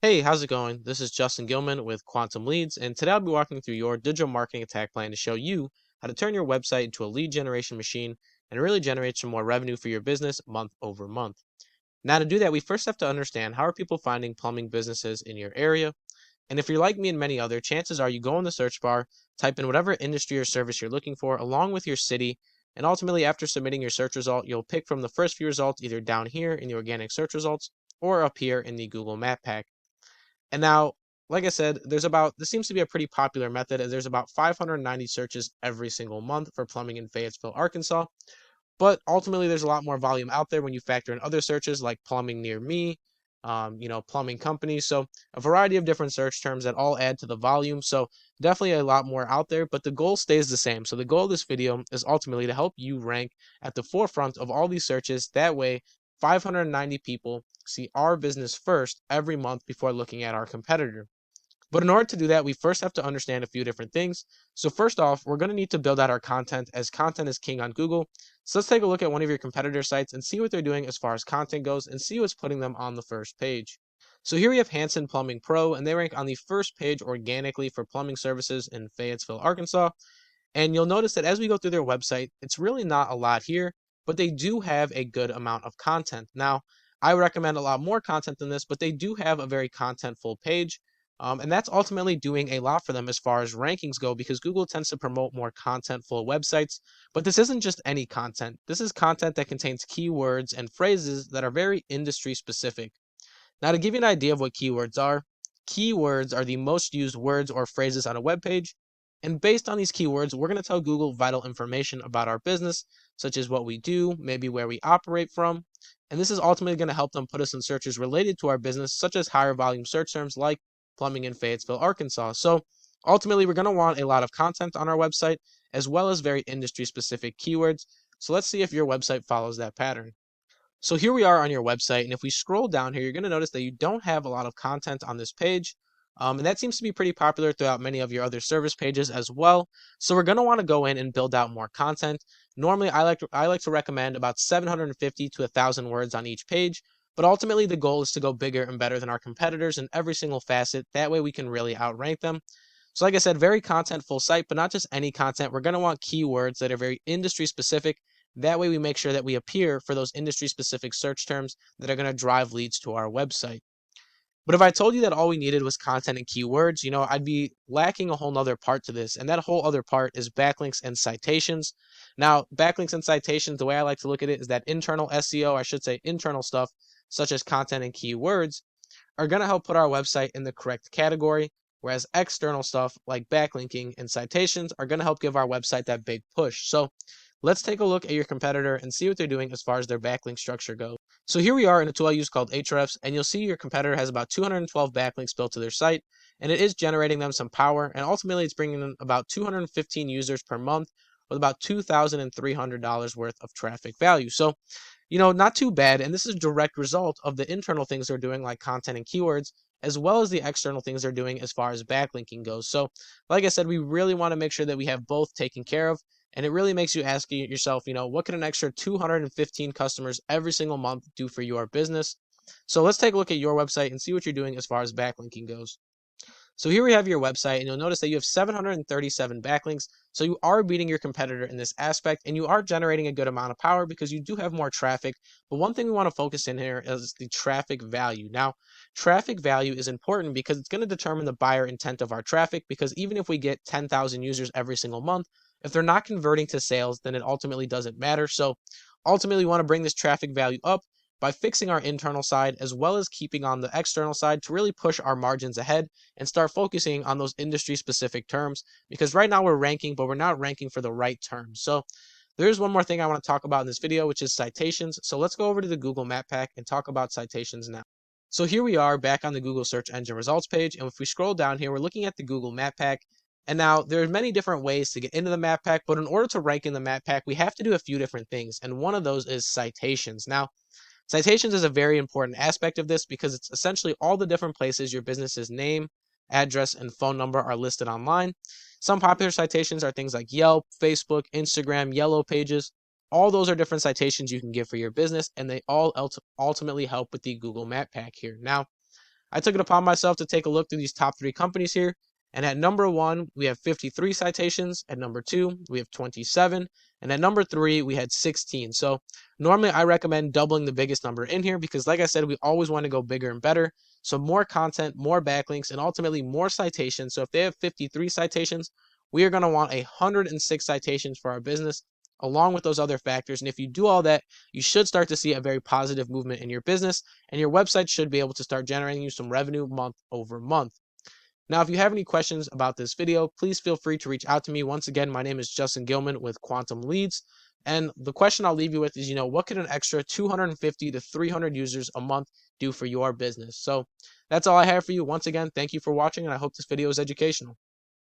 Hey, how's it going? This is Justin Gilman with Quantum Leads, and today I'll be walking through your digital marketing attack plan to show you how to turn your website into a lead generation machine and really generate some more revenue for your business month over month. Now, to do that, we first have to understand how are people finding plumbing businesses in your area. And if you're like me and many other, chances are you go in the search bar, type in whatever industry or service you're looking for, along with your city, and ultimately, after submitting your search result, you'll pick from the first few results either down here in the organic search results or up here in the Google Map Pack. And now, like I said, this seems to be a pretty popular method, as there's about 590 searches every single month for plumbing in Fayetteville, Arkansas. But ultimately, there's a lot more volume out there when you factor in other searches like plumbing near me, plumbing companies. So a variety of different search terms that all add to the volume. So definitely a lot more out there, but the goal stays the same. So the goal of this video is ultimately to help you rank at the forefront of all these searches. That way, 590 people see our business first every month before looking at our competitor. But in order to do that, we first have to understand a few different things. So first off, we're going to need to build out our content, as content is king on Google. So let's take a look at one of your competitor sites and see what they're doing as far as content goes and see what's putting them on the first page. So here we have Hanson Plumbing Pro, and they rank on the first page organically for plumbing services in Fayetteville, Arkansas. And you'll notice that as we go through their website, it's really not a lot here, but they do have a good amount of content. Now, I recommend a lot more content than this, but they do have a very contentful page. And that's ultimately doing a lot for them as far as rankings go, because Google tends to promote more contentful websites. But this isn't just any content. This is content that contains keywords and phrases that are very industry specific. Now, to give you an idea of what keywords are the most used words or phrases on a web page. And based on these keywords, we're going to tell Google vital information about our business, such as what we do, maybe where we operate from. And this is ultimately going to help them put us in searches related to our business, such as higher volume search terms like plumbing in Fayetteville, Arkansas. So ultimately, we're going to want a lot of content on our website, as well as very industry specific keywords. So let's see if your website follows that pattern. So here we are on your website, and if we scroll down here, you're going to notice that you don't have a lot of content on this page. And that seems to be pretty popular throughout many of your other service pages as well. So we're going to want to go in and build out more content. Normally, I like to recommend about 750 to 1,000 words on each page. But ultimately, the goal is to go bigger and better than our competitors in every single facet. That way, we can really outrank them. So, like I said, very contentful site, but not just any content. We're going to want keywords that are very industry specific. That way we make sure that we appear for those industry specific search terms that are going to drive leads to our website. But if I told you that all we needed was content and keywords, I'd be lacking a whole nother part to this. And that whole other part is backlinks and citations. Now, backlinks and citations, the way I like to look at it is that internal SEO, I should say internal stuff, such as content and keywords, are going to help put our website in the correct category, whereas external stuff like backlinking and citations are going to help give our website that big push. So let's take a look at your competitor and see what they're doing as far as their backlink structure goes. So here we are in a tool I use called Ahrefs, and you'll see your competitor has about 212 backlinks built to their site, and it is generating them some power, and ultimately it's bringing them about 215 users per month with about $2,300 worth of traffic value. So not too bad. And this is a direct result of the internal things they're doing, like content and keywords, as well as the external things they're doing as far as backlinking goes. So, like I said, we really want to make sure that we have both taken care of. And it really makes you ask yourself, what can an extra 215 customers every single month do for your business? So let's take a look at your website and see what you're doing as far as backlinking goes. So here we have your website, and you'll notice that you have 737 backlinks. So you are beating your competitor in this aspect, and you are generating a good amount of power because you do have more traffic. But one thing we want to focus in here is the traffic value. Now, traffic value is important because it's going to determine the buyer intent of our traffic, because even if we get 10,000 users every single month, if they're not converting to sales, then it ultimately doesn't matter. So ultimately, we want to bring this traffic value up by fixing our internal side as well as keeping on the external side to really push our margins ahead and start focusing on those industry specific terms, because right now we're ranking, but we're not ranking for the right terms. So there's one more thing I want to talk about in this video, which is citations. So let's go over to the Google Map Pack and talk about citations now. So here we are back on the Google search engine results page. And if we scroll down here, we're looking at the Google Map Pack. And now there are many different ways to get into the map pack, but in order to rank in the map pack, we have to do a few different things. And one of those is citations. Now, citations is a very important aspect of this because it's essentially all the different places your business's name, address, and phone number are listed online. Some popular citations are things like Yelp, Facebook, Instagram, Yellow Pages. All those are different citations you can give for your business, and they all ultimately help with the Google Map Pack here. Now, I took it upon myself to take a look through these top 3 companies here. And at number 1, we have 53 citations. At number 2, we have 27. And at number 3, we had 16. So normally I recommend doubling the biggest number in here because, like I said, we always want to go bigger and better. So more content, more backlinks, and ultimately more citations. So if they have 53 citations, we are going to want 106 citations for our business along with those other factors. And if you do all that, you should start to see a very positive movement in your business, and your website should be able to start generating you some revenue month over month. Now, if you have any questions about this video, please feel free to reach out to me. Once again, my name is Justin Gilman with Quantum Leads. And the question I'll leave you with is, what can an extra 250 to 300 users a month do for your business? So that's all I have for you. Once again, thank you for watching, and I hope this video is educational.